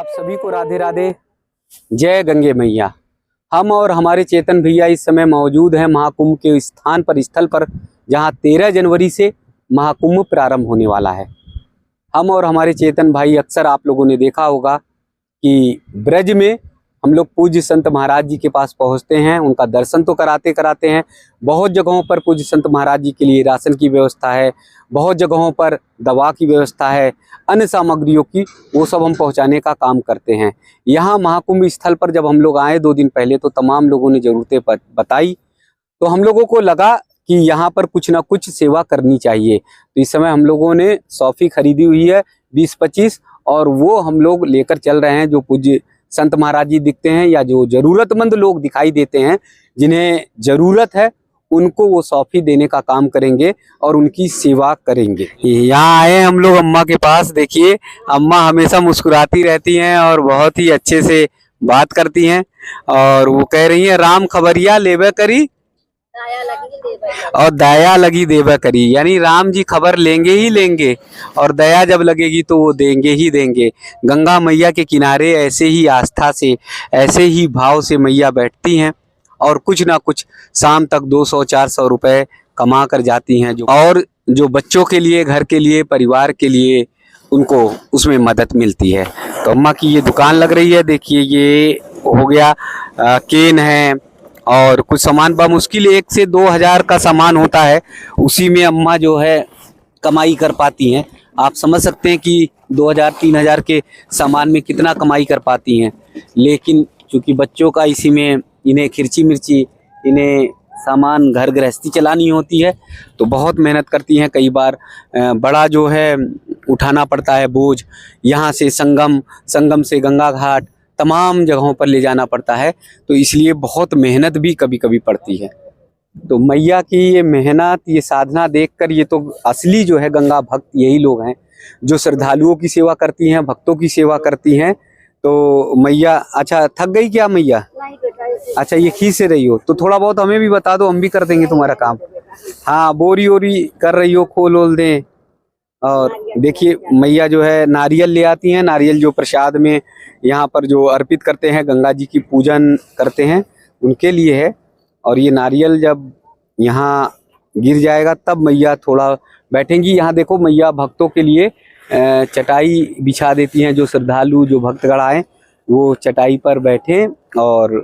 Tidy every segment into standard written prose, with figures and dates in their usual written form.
सभी को राधे राधे, जय गंगे मैया। हम और हमारे चेतन भैया इस समय मौजूद हैं महाकुंभ के स्थान पर, स्थल पर, जहां 13 जनवरी से महाकुंभ प्रारंभ होने वाला है। हम और हमारे चेतन भाई, अक्सर आप लोगों ने देखा होगा कि ब्रज में हम लोग पूज्य संत महाराज जी के पास पहुंचते हैं, उनका दर्शन तो कराते हैं। बहुत जगहों पर पूज्य संत महाराज जी के लिए राशन की व्यवस्था है, बहुत जगहों पर दवा की व्यवस्था है, अन्य सामग्रियों की, वो सब हम पहुंचाने का काम करते हैं। यहाँ महाकुंभ स्थल पर जब हम लोग आए 2 दिन पहले, तो तमाम लोगों ने ज़रूरतें बताई, तो हम लोगों को लगा कि यहाँ पर कुछ ना कुछ सेवा करनी चाहिए। तो इस समय हम लोगों ने सौफी खरीदी हुई है 20-25, और वो हम लोग लेकर चल रहे हैं। जो पूज्य संत महाराज जी दिखते हैं या जो ज़रूरतमंद लोग दिखाई देते हैं, जिन्हें ज़रूरत है, उनको वो सौफी देने का काम करेंगे और उनकी सेवा करेंगे। यहाँ आए हम लोग अम्मा के पास। देखिए, अम्मा हमेशा मुस्कुराती रहती हैं और बहुत ही अच्छे से बात करती हैं, और वो कह रही हैं राम खबरिया लेवे करी और दया लगी देवा करी, यानी राम जी खबर लेंगे ही लेंगे और दया जब लगेगी तो वो देंगे ही देंगे। गंगा मैया के किनारे ऐसे ही आस्था से, ऐसे ही भाव से मैया बैठती हैं और कुछ ना कुछ शाम तक 200-400 रुपए कमा कर जाती हैं, और जो बच्चों के लिए, घर के लिए, परिवार के लिए, उनको उसमें मदद मिलती है। तो अम्मा की ये दुकान लग रही है। देखिए, ये हो गया केन है और कुछ सामान मुश्किल 1 से 2 हज़ार का सामान होता है, उसी में अम्मा जो है कमाई कर पाती हैं। आप समझ सकते हैं कि 2000-3000 हज़ार के सामान में कितना कमाई कर पाती हैं। लेकिन चूँकि बच्चों का इसी में, इन्हें खिरची मिर्ची, इन्हें सामान घर गृहस्थी चलानी होती है, तो बहुत मेहनत करती हैं। कई बार बड़ा जो है उठाना पड़ता है बोझ, यहाँ से संगम से गंगा घाट, तमाम जगहों पर ले जाना पड़ता है, तो इसलिए बहुत मेहनत भी कभी कभी पड़ती है। तो मैया की ये मेहनत, ये साधना देखकर, ये तो असली जो है गंगा भक्त यही लोग हैं जो श्रद्धालुओं की सेवा करती हैं, भक्तों की सेवा करती हैं। तो मैया, अच्छा थक गई क्या मैया? अच्छा, ये खींच से रही हो तो थोड़ा बहुत हमें भी बता दो, हम भी कर देंगे तुम्हारा काम। हाँ, बोरी ओरी कर रही हो, खोल ओल दें। और देखिए, मैया जो है नारियल ले आती हैं, नारियल जो प्रसाद में यहाँ पर जो अर्पित करते हैं, गंगा जी की पूजन करते हैं, उनके लिए है। और ये नारियल जब यहाँ गिर जाएगा तब मैया थोड़ा बैठेंगी। यहाँ देखो, मैया भक्तों के लिए चटाई बिछा देती हैं। जो श्रद्धालु, जो भक्तगण आए, वो चटाई पर बैठें और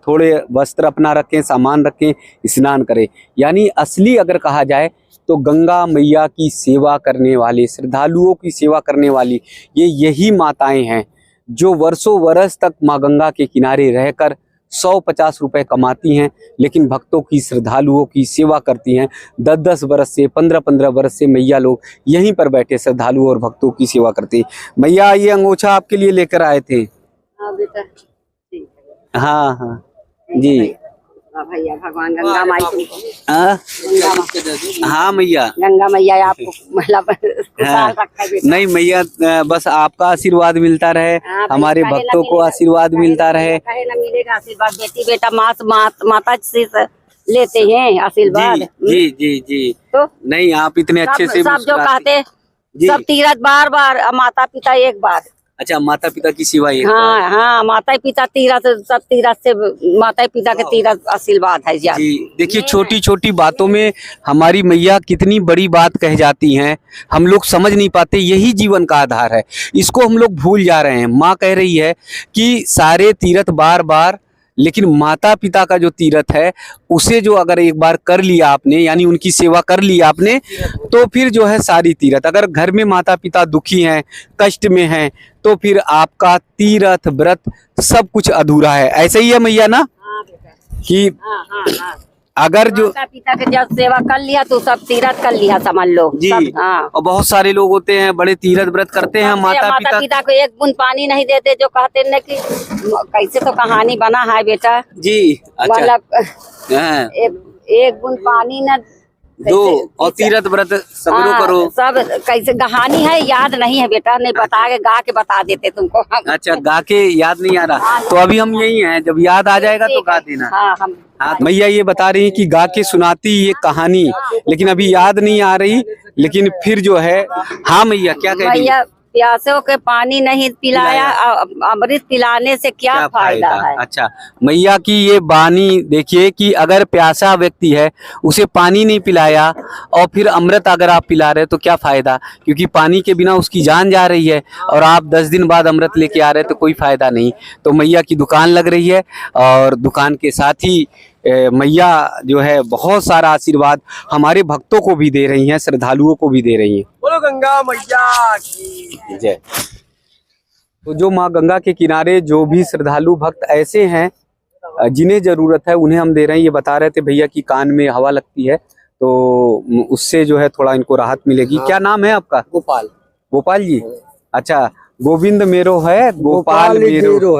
थोड़े वस्त्र अपना रखें, सामान रखें, स्नान करें। यानी असली अगर कहा जाए तो गंगा मैया की सेवा करने वाले, श्रद्धालुओं की सेवा करने वाली ये यही माताएं हैं जो वर्षों वर्ष तक माँ गंगा के किनारे रहकर 100-50 रुपए कमाती हैं, लेकिन भक्तों की, श्रद्धालुओं की सेवा करती हैं। 10-10 बरस से, 15-15 बरस से मैया लोग यहीं पर बैठे श्रद्धालुओं और भक्तों की सेवा करती हैं। मैया, ये अंगोछा आपके लिए लेकर आए थे। हाँ बेटा, हाँ हाँ जी भैया, भगवान गंगा माई हाँ मैया, गंगा मैया आपको महिला रखा है बेटा। नहीं मैया, बस आपका आशीर्वाद मिलता रहे, हमारे भक्तों को आशीर्वाद मिलता रहे। मिलेगा आशीर्वाद, बेटी बेटा माता से लेते हैं आशीर्वाद। जी जी जी, तो नहीं, आप इतने अच्छे से सब जो कहते सब तीरथ बार बार, माता पिता एक बार। अच्छा, माता पिता की सेवा एक हाँ बार। हाँ, माता पिता तीरथ, सब तीरथ से माता पिता के तीरथ आशीर्वाद है जी। देखिए, छोटी छोटी बातों में हमारी मैया कितनी बड़ी बात कह जाती हैं, हम लोग समझ नहीं पाते। यही जीवन का आधार है, इसको हम लोग भूल जा रहे हैं। माँ कह रही है कि सारे तीरथ बार बार, लेकिन माता पिता का जो तीरथ है, उसे जो अगर एक बार कर लिया आपने, यानी उनकी सेवा कर ली आपने, तो फिर जो है सारी तीरथ। अगर घर में माता पिता दुखी हैं, कष्ट में हैं, तो फिर आपका तीरथ व्रत सब कुछ अधूरा है। ऐसे ही है मैया ना, कि अगर जो माता पिता के जब सेवा कर लिया तो सब तीरथ कर लिया, समझ लो जी। और बहुत सारे लोग होते हैं बड़े तीरथ व्रत करते हैं, माता पिता को एक बूंद पानी नहीं देते, जो कहते हैं कि कैसे, तो कहानी बना है बेटा जी। अच्छा, मतलब एक बूंद पानी न दो और तीरथ व्रत सगरो करो, सब कैसे कहानी है, याद नहीं है बेटा, नहीं बता के गा के बता देते तुमको। अच्छा, गा के याद नहीं आ रहा, तो अभी हम यही हैं, जब याद आ जाएगा तो गा देना। हाँ, मैया ये बता रही है कि गा के सुनाती ये कहानी, लेकिन अभी याद नहीं आ रही, लेकिन फिर जो है। हाँ मैया, क्या कह रही है? प्यासों के पानी नहीं पिलाया, अमृत पिलाने से क्या फायदा है। अच्छा, मैया की ये वाणी देखिए कि अगर प्यासा व्यक्ति है उसे पानी नहीं पिलाया और फिर अमृत अगर आप पिला रहे तो क्या फायदा, क्योंकि पानी के बिना उसकी जान जा रही है और आप 10 दिन बाद अमृत लेके आ रहे तो कोई फायदा नहीं। तो मैया की दुकान लग रही है और दुकान के साथ ही मैया जो है बहुत सारा आशीर्वाद हमारे भक्तों को भी दे रही हैं, श्रद्धालुओं को भी दे रही हैं। बोलो गंगा मैया की जय। तो जो माँ गंगा के किनारे जो भी श्रद्धालु भक्त ऐसे हैं जिन्हें जरूरत है उन्हें हम दे रहे हैं। ये बता रहे थे भैया की कान में हवा लगती है तो उससे जो है थोड़ा इनको राहत मिलेगी। क्या नाम है आपका? गोपाल। गोपाल जी, अच्छा। गोविंद मेरो है, गोपाल मेरो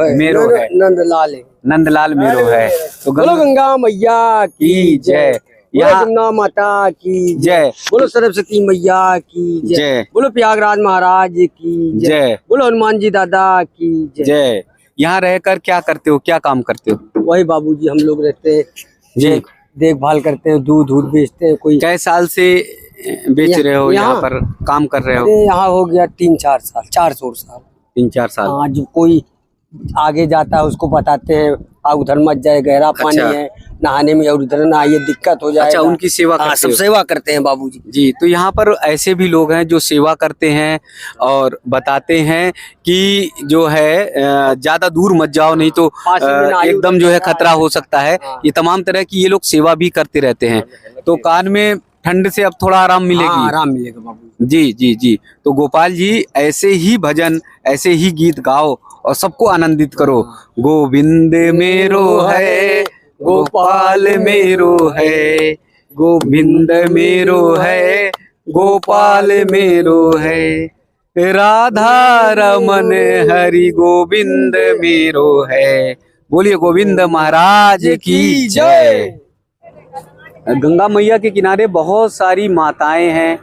है, नंदलाल है, नंदलाल मेरो है। तो बोलो गंगा मैया की जय, यहाँ गंगा माता की जय, बोलो सरस्वती मैया की जय, बोलो प्रयागराज महाराज की जय, बोलो हनुमान जी दादा की जय। यहाँ रहकर क्या करते हो, क्या काम करते हो? वही बाबूजी हम लोग रहते हैं जी, देखभाल करते हैं, दूध बेचते हैं। कोई कई साल से बेच रहे हो यहाँ पर, काम कर रहे हो? यहाँ हो गया 3-4 साल, 400 साल। 3-4 साल। हाँ, जो कोई आगे जाता है उसको बताते हैं उधर मत जाए, गहरा पानी है, नहाने में और उधर नहाइए, दिक्कत हो जाएगा। अच्छा, उनकी सेवा करते सब हो? सेवा करते हैं बाबूजी जी। तो यहाँ पर ऐसे भी लोग हैं जो सेवा करते हैं और बताते हैं कि जो है ज्यादा दूर मत जाओ नहीं तो एकदम जो है खतरा हो सकता है। ये तमाम तरह की ये लोग सेवा भी करते रहते हैं। तो कान में ठंड से अब थोड़ा आराम मिलेगी। आराम मिलेगा बाबू जी जी जी। तो गोपाल जी ऐसे ही भजन, ऐसे ही गीत गाओ और सबको आनंदित करो। गोविंद मेरो है, गोपाल मेरो है, गोविंद मेरो है, गोपाल मेरो है, राधा रमन हरि गोविंद मेरो है। बोलिए गोविंद महाराज की जय। गंगा मैया के किनारे बहुत सारी माताएं हैं,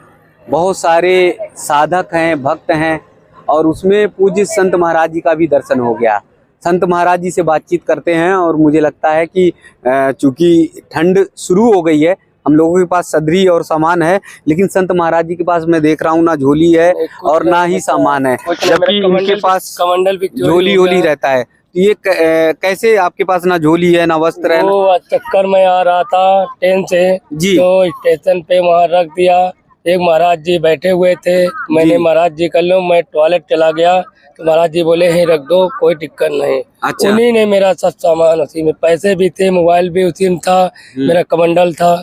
बहुत सारे साधक हैं, भक्त हैं और उसमें पूज्य संत महाराज जी का भी दर्शन हो गया। संत महाराज जी से बातचीत करते हैं और मुझे लगता है कि चूंकि ठंड शुरू हो गई है, हम लोगों के पास सदरी और सामान है, लेकिन संत महाराज जी के पास मैं देख रहा हूँ ना झोली है और ना ही सामान है, जबकि इनके पास कमंडल भी झोली होली रहता है। तो ये कैसे आपके पास ना झोली है ना वस्त्र है? वो चक्कर में आ रहा था ट्रेन से जी। तो स्टेशन पे वहाँ रख दिया। एक महाराज जी बैठे हुए थे, मैंने महाराज जी कर लो, मैं टॉयलेट चला गया तो महाराज जी बोले ही रख दो, कोई दिक्कत नहीं। अच्छा। उन्हीं ने मेरा सब सामान उसी में, पैसे भी थे, मोबाइल भी उसी में था, मेरा कमंडल था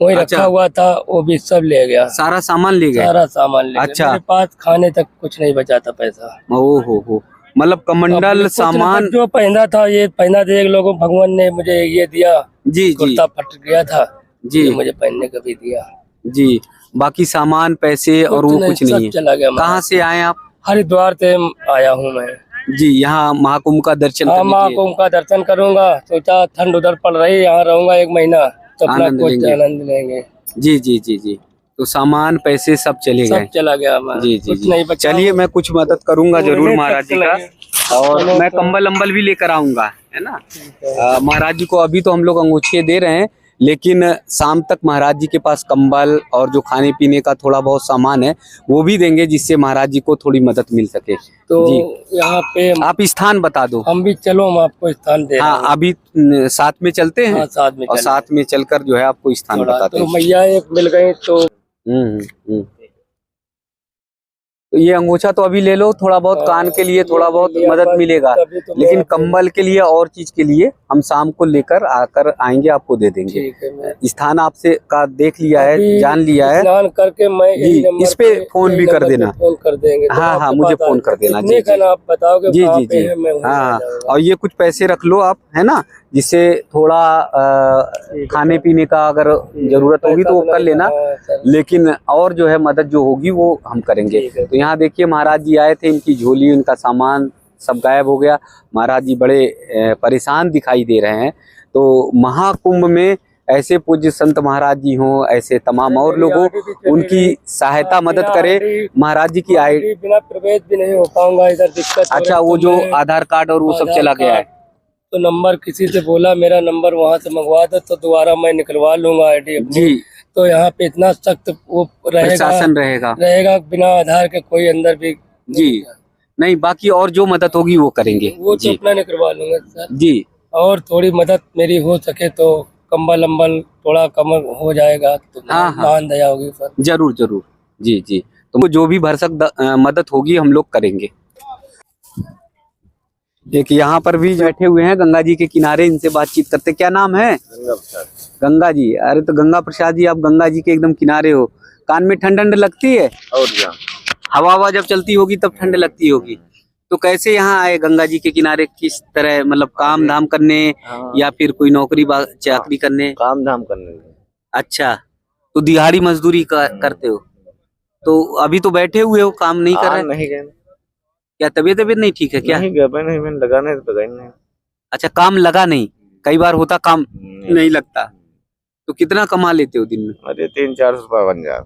वही रखा हुआ था, वो भी सब ले गया। सारा सामान ले गए? सारा सामान ले गया। अच्छा। मेरे पास खाने तक कुछ नहीं बचा था पैसा। ओ हो, मतलब कमंडल सामान जो पहना था, ये पहना देख लोगों, भगवान ने मुझे ये दिया। जी जी कुर्ता फट गया था जी, ये मुझे पहनने का भी दिया जी। बाकी सामान पैसे और वो कुछ नहीं है। चला गया। कहाँ से आए आप? हरिद्वार से आया हूँ मैं जी। यहाँ महाकुंभ का दर्शन करने के लिए। महाकुंभ का दर्शन करूंगा, सोचा ठंड उधर पड़ रही, यहाँ रहूंगा 1 महीना तो अपना आनंद कुछ लेंगे। आनंद लेंगे। जी जी जी जी। तो सामान पैसे सब चले सब गए? चला गया हमारा, जी जी कुछ जी। नहीं बचा। चलिए मैं कुछ मदद करूंगा जरूर महाराज जी का, और चलो मैं तो। कंबल अम्बल भी लेकर आऊंगा, है ना। महाराज जी को अभी तो हम लोग अंगूठे दे रहे हैं, लेकिन शाम तक महाराज जी के पास कंबल और जो खाने पीने का थोड़ा बहुत सामान है वो भी देंगे, जिससे महाराज जी को थोड़ी मदद मिल सके। तो जी। यहाँ पे आप स्थान बता दो। हम भी चलो, हम आपको स्थान दे रहे हाँ, हैं। अभी साथ में चलते हैं। हाँ, साथ में और चलें। साथ में चलकर जो है आपको स्थान थोड़ा बताते तो हैं। मैया एक मिल गई तो तो ये अंगूछा तो अभी ले लो, थोड़ा बहुत कान के लिए थोड़ा बहुत मदद मिलेगा, तभी तो लेकिन मैं- कंबल के लिए और चीज के लिए हम शाम को लेकर आकर आएंगे, आपको दे देंगे। ठीक है, मैं स्थान आपसे का देख लिया है, अभी जान लिया है। स्नान करके मैं जी, यही नंबर इस पे फोन यही भी कर नंबर पे देना। फोन कर देंगे। तो हाँ आपके हाँ, मुझे पास फोन कर देना। कितने जी का जी ना आप बताओगे जी कहाँ जी पे जी। है, मैं वहीं आ हाँ, जाऊंगा। और ये कुछ पैसे रख लो आप, है ना, जिससे थोड़ा खाने पीने का अगर जरूरत होगी तो वो कर लेना, हाँ, सर। लेकिन और जो है मदद जो होगी वो हम करेंगे। ठीक है। तो यहाँ देखिए महाराज जी आए थे, इनकी झोली, इनका सामान सब गायब हो गया। महाराज जी बड़े परेशान दिखाई दे रहे हैं। तो महाकुंभ में ऐसे पूज्य संत महाराज जी हों, ऐसे तमाम और लोगों उनकी सहायता मदद करे। महाराज जी की आई, बिना प्रवेश भी नहीं हो पाऊंगा इधर, दिक्कत हो अच्छा, रही, वो तो जो मैं आधार कार्ड और वो सब आधार चला गया है। कार्ड, तो नंबर किसी से बोला, मेरा नंबर वहाँ से मंगवा दो तो दोबारा मैं निकलवा लूंगा आईडी अपनी। जी, तो यहाँ पे इतना सख्त वो प्रशासन रहेगा। रहेगा, बिना आधार के कोई अंदर भी जी। नहीं, बाकी और जो मदद होगी वो करेंगे। वो तो जी अपना नहीं करवा लूंगा सर। जी और थोड़ी मदद मेरी हो सके तो कंबल अम्बल थोड़ा कम हो जाएगा तो हाँ, हाँ। महान दया होगी सर। जरूर जरूर। जी जी, तो जो भी भरसक मदद होगी हम लोग करेंगे। एक यहाँ पर भी बैठे हुए हैं गंगा जी के किनारे, इनसे बातचीत करते। क्या नाम है? गंगा जी। अरे तो गंगा प्रसाद जी, आप गंगा जी के एकदम किनारे हो, कान में ठंड ठंड लगती है? और क्या, हवा हवा जब चलती होगी तब ठंड लगती होगी। तो कैसे यहाँ आए गंगा जी के किनारे? किस तरह, मतलब काम धाम करने या फिर कोई नौकरी चाकरी करने? काम धाम करने के। अच्छा, तो दिहाड़ी मजदूरी करते हो? तो अभी तो बैठे हुए हो, काम नहीं कर रहे? नहीं गए, क्या तबीयत नहीं ठीक है क्या? नहीं गए, नहीं मैंने लगाने तो गए नहीं। अच्छा, काम लगा नहीं? कई बार होता काम नहीं लगता। तो कितना कमा लेते हो दिन में? अरे 300-400 रुपया बन जाए।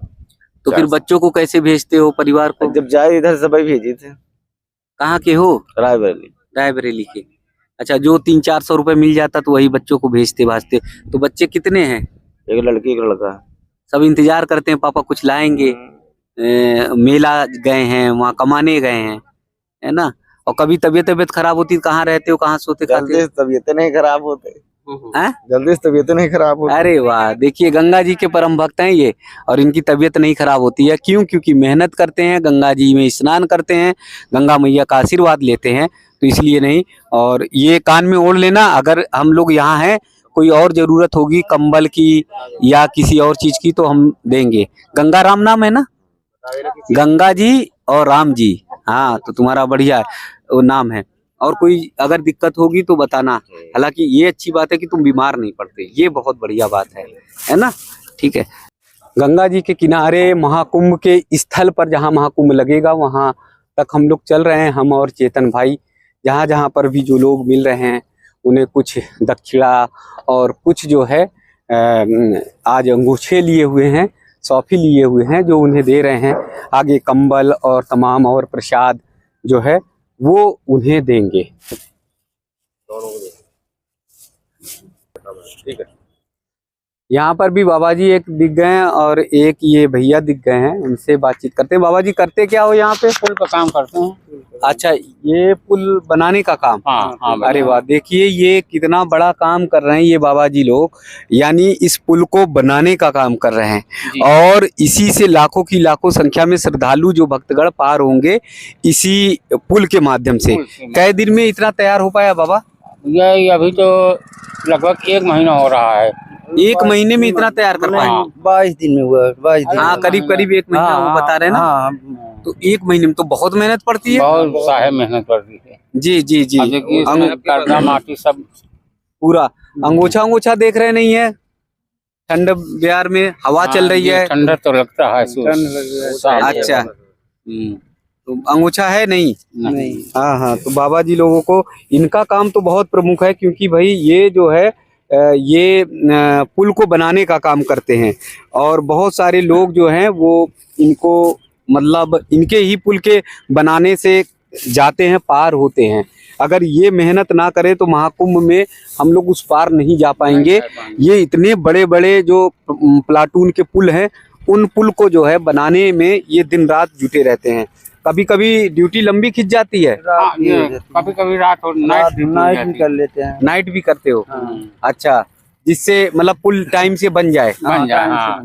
तो फिर बच्चों को कैसे भेजते हो, परिवार को? जब जाए इधर से भाई भेजे थे। कहाँ के हो? रायबरेली। रायबरेली के। अच्छा, जो 300-400 रुपए मिल जाता तो वही बच्चों को भेजते भाजते। तो बच्चे कितने हैं? एक लड़की एक लड़का। सब इंतजार करते हैं पापा कुछ लाएंगे। मेला गए हैं, वहाँ कमाने गए हैं, है ना? और कभी तबीयत खराब होती, कहाँ रहते हो, कहाँ सोते खाते जल्दी से तबीयतें नहीं खराब होते हैं? जल्दी से तबीयतें नहीं खराब होती। अरे वाह, देखिए गंगा जी के परम भक्त हैं ये, और इनकी तबीयत नहीं खराब होती है। क्यों? क्योंकि मेहनत करते हैं, गंगा जी में स्नान करते हैं, गंगा मैया का आशीर्वाद लेते हैं, तो इसलिए नहीं। और ये कान में ओढ़ लेना, अगर हम लोग यहाँ हैं, कोई और जरूरत होगी कंबल की या किसी और चीज की तो हम देंगे। गंगा राम नाम है ना? गंगा जी और राम जी, हाँ, तो तुम्हारा बढ़िया वो नाम है। और कोई अगर दिक्कत होगी तो बताना। हालांकि ये अच्छी बात है कि तुम बीमार नहीं पड़ते, ये बहुत बढ़िया बात है ना? ठीक है। गंगा जी के किनारे महाकुंभ के स्थल पर, जहाँ महाकुंभ लगेगा वहाँ तक हम लोग चल रहे हैं, हम और चेतन भाई। जहाँ जहाँ पर भी जो लोग मिल रहे हैं उन्हें कुछ दक्षिणा और कुछ जो है आज अंगूछे लिए हुए हैं, सौफी लिए हुए हैं, जो उन्हें दे रहे हैं। आगे कंबल और तमाम और प्रसाद जो है वो उन्हें देंगे। ठीक है। यहाँ पर भी बाबा जी एक दिख गए हैं और एक ये भैया दिख गए हैं, उनसे बातचीत करते हैं। बाबा जी करते क्या हो यहाँ पे? पुल का काम करते हैं। अच्छा, ये पुल बनाने का काम? हाँ, अरे वाह, देखिए ये कितना बड़ा काम कर रहे हैं ये बाबा जी लोग, यानी इस पुल को बनाने का काम कर रहे हैं। और इसी से लाखों की लाखों संख्या में श्रद्धालु जो भक्तगण पार होंगे इसी पुल के माध्यम से। कई दिन में इतना तैयार हो पाया बाबा? ये अभी तो लगभग 1 महीना हो रहा है। 1 महीने में इतना तैयार कर पाए? 22 दिन में हुआ, 22 दिन। हाँ, करीब करीब 1 महीना वो बता रहे हैं ना। हाँ, तो 1 महीने में तो बहुत मेहनत पड़ती है। बहुत साहेब मेहनत पड़ती है। जी जी जी। कर्जा माटी सब पूरा अंगोछा देख रहे नहीं है? ठंड बिहार में हवा चल रही है, ठंडा तो लगता है। अच्छा, तो अंगोछा है नहीं? नहीं। हाँ हाँ, तो बाबा जी लोगों को इनका काम तो बहुत प्रमुख है, क्योंकि भाई ये जो है ये पुल को बनाने का काम करते हैं। और बहुत सारे लोग जो हैं वो इनको, मतलब इनके ही पुल के बनाने से जाते हैं, पार होते हैं। अगर ये मेहनत ना करें तो महाकुंभ में हम लोग उस पार नहीं जा पाएंगे। ये इतने बड़े बड़े जो प्लाटून के पुल हैं, उन पुल को जो है बनाने में ये दिन रात जुटे रहते हैं। कभी कभी ड्यूटी लंबी खिंच जाती है, कभी कभी रात और नाइट भी कर लेते हैं। नाइट भी करते हो? अच्छा, जिससे मतलब पुल टाइम से बन जाए। हाँ।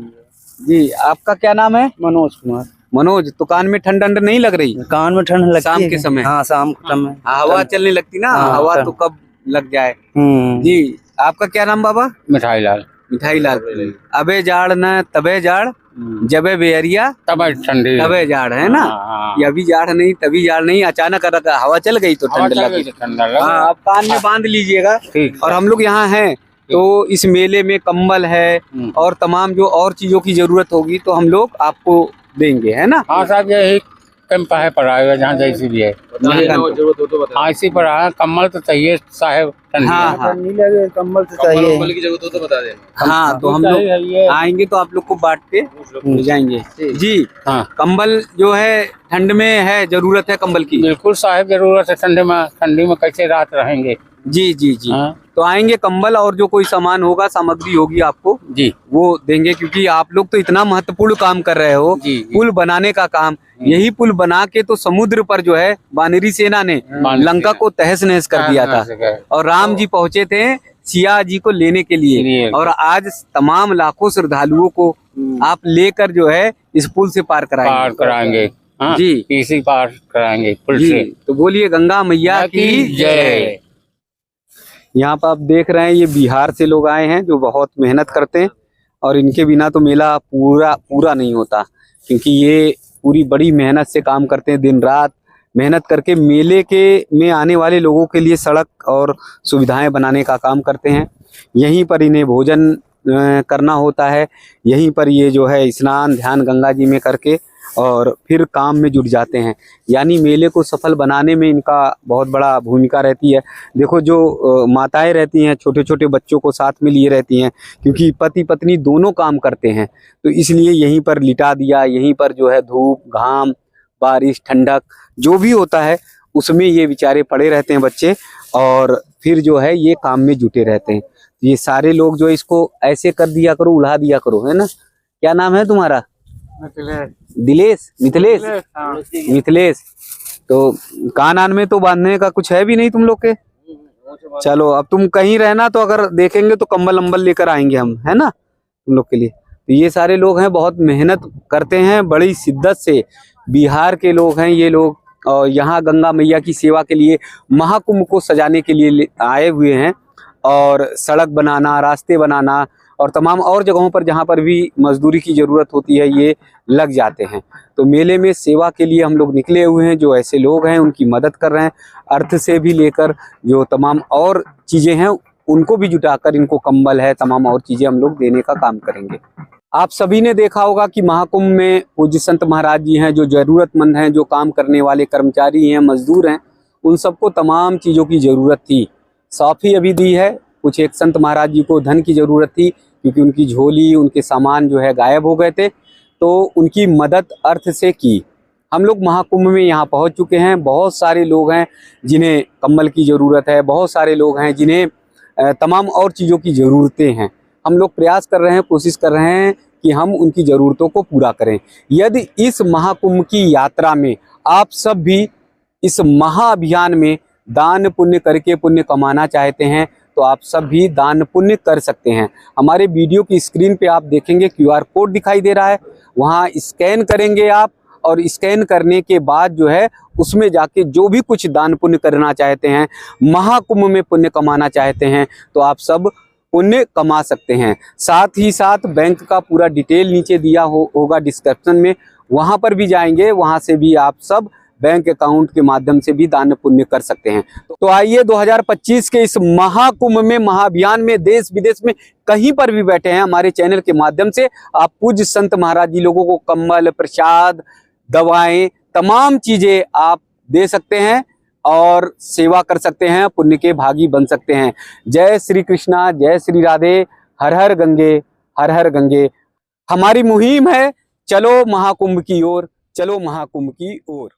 जी, आपका क्या नाम है? मनोज कुमार। मनोज, तो कान में ठंड नहीं लग रही? कान में ठंड लगती शाम है के समय? हाँ, शाम के समय हवा चलने लगती ना, हाँ, हवा तो कब लग जाए। जी, आपका क्या नाम बाबा? मिठाई लाल। मिठाई लाल। अबे जाड़ न तबे जाड़, जबे बेरिया तब ठंडी, तबे जाड़, है ना? ये अभी जाड़ नहीं तभी जाड़ नहीं, अचानक हवा चल गई तो ठंड लगी। हाँ, आप कान में बांध लीजिएगा। और हम लोग यहाँ हैं तो इस मेले में कंबल है और तमाम जो और चीजों की जरूरत होगी तो हम लोग आपको देंगे, है ना? हाँ साहब, यही कैंप है पड़ा है जहाँ जैसी भी है। हाँ, इसी पर आया। कम्बल तो चाहिए साहेब। हाँ हाँ, कम्बल तो चाहिए। की जरूरत हो तो बता देना। हाँ, तो हम लोग आएंगे तो आप लोग को बांट के ले जाएंगे। जी हाँ, कंबल जो है ठंड में है, जरूरत है कंबल की। बिल्कुल साहेब, जरूरत है। ठंडी में कैसे रात रहेंगे? जी जी जी। हाँ। तो आएंगे, कंबल और जो कोई सामान होगा, सामग्री होगी आपको जी वो देंगे, क्योंकि आप लोग तो इतना महत्वपूर्ण काम कर रहे हो, जी, जी। पुल बनाने का काम। यही पुल बना के तो समुद्र पर जो है वानरी सेना ने लंका को तहस नहस कर दिया था, और राम जी पहुंचे थे सिया जी को लेने के लिए, और आज तमाम लाखों श्रद्धालुओं को आप लेकर जो है इस पुल से पार कराएंगे। हाँ, जी इसी पार कराएंगे पुल जी, से। तो बोलिए गंगा मैया की जय। यहाँ पर आप देख रहे हैं ये बिहार से लोग आए हैं जो बहुत मेहनत करते हैं, और इनके बिना तो मेला पूरा नहीं होता, क्योंकि ये पूरी बड़ी मेहनत से काम करते हैं, दिन रात मेहनत करके मेले के में आने वाले लोगों के लिए सड़क और सुविधाएं बनाने का काम करते हैं। यहीं पर इन्हें भोजन करना होता है, यहीं पर ये जो है स्नान ध्यान गंगा जी में करके और फिर काम में जुट जाते हैं। यानी मेले को सफल बनाने में इनका बहुत बड़ा भूमिका रहती है। देखो जो माताएं रहती हैं छोटे छोटे बच्चों को साथ में लिए रहती हैं, क्योंकि पति पत्नी दोनों काम करते हैं, तो इसलिए यहीं पर लिटा दिया, यहीं पर जो है धूप घाम बारिश ठंडक जो भी होता है उसमें ये बेचारे पड़े रहते हैं बच्चे, और फिर जो है ये काम में जुटे रहते हैं। ये सारे लोग जो इसको ऐसे कर दिया करो, उड़ा दिया करो, है ना। क्या नाम है तुम्हारा? दिलेश, मिथिलेश। तो कान में तो बांधने का कुछ है भी नहीं तुम लोग के। चलो अब तुम कहीं रहना तो अगर देखेंगे तो कंबल अम्बल लेकर आएंगे हम, है ना, तुम लोग के लिए। तो ये सारे लोग हैं, बहुत मेहनत करते हैं बड़ी शिद्दत से। बिहार के लोग हैं ये लोग, और यहाँ गंगा मैया की सेवा के लिए महाकुंभ को सजाने के लिए आए हुए हैं, और सड़क बनाना, रास्ते बनाना और तमाम और जगहों पर जहाँ पर भी मजदूरी की ज़रूरत होती है ये लग जाते हैं। तो मेले में सेवा के लिए हम लोग निकले हुए हैं, जो ऐसे लोग हैं उनकी मदद कर रहे हैं, अर्थ से भी लेकर जो तमाम और चीज़ें हैं उनको भी जुटाकर, इनको कंबल है तमाम और चीज़ें हम लोग देने का काम करेंगे। आप सभी ने देखा होगा कि महाकुंभ में पूज्य संत महाराज जी हैं, जो ज़रूरतमंद हैं, जो काम करने वाले कर्मचारी हैं, मजदूर हैं, उन सबको तमाम चीज़ों की ज़रूरत थी। सौफी अभी दी है, कुछ एक संत महाराज जी को धन की ज़रूरत थी, क्योंकि उनकी झोली उनके सामान जो है गायब हो गए थे, तो उनकी मदद अर्थ से की। हम लोग महाकुंभ में यहाँ पहुँच चुके हैं। बहुत सारे लोग हैं जिन्हें कंबल की ज़रूरत है, बहुत सारे लोग हैं जिन्हें तमाम और चीज़ों की ज़रूरतें हैं। हम लोग प्रयास कर रहे हैं, कोशिश कर रहे हैं कि हम उनकी ज़रूरतों को पूरा करें। यदि इस महाकुंभ की यात्रा में आप सब भी इस महाअभियान में दान पुण्य करके पुण्य कमाना चाहते हैं, तो आप सब भी दान पुण्य कर सकते हैं। हमारे वीडियो की स्क्रीन पे आप देखेंगे QR कोड दिखाई दे रहा है, वहाँ स्कैन करेंगे आप, और स्कैन करने के बाद जो है उसमें जाके जो भी कुछ दान पुण्य करना चाहते हैं, महाकुंभ में पुण्य कमाना चाहते हैं, तो आप सब पुण्य कमा सकते हैं। साथ ही साथ बैंक का पूरा डिटेल नीचे दिया होगा डिस्क्रिप्शन में, वहाँ पर भी जाएंगे, वहाँ से भी आप सब बैंक अकाउंट के माध्यम से भी दान पुण्य कर सकते हैं। तो आइए 2025 के इस महाकुंभ में, महाअभियान में, देश विदेश में कहीं पर भी बैठे हैं, हमारे चैनल के माध्यम से आप पूज्य संत महाराज जी लोगों को कंबल, प्रसाद, दवाएं, तमाम चीजें आप दे सकते हैं और सेवा कर सकते हैं, पुण्य के भागी बन सकते हैं। जय श्री कृष्णा, जय श्री राधे, हर हर गंगे, हर हर गंगे। हमारी मुहिम है चलो महाकुंभ की ओर, चलो महाकुंभ की ओर।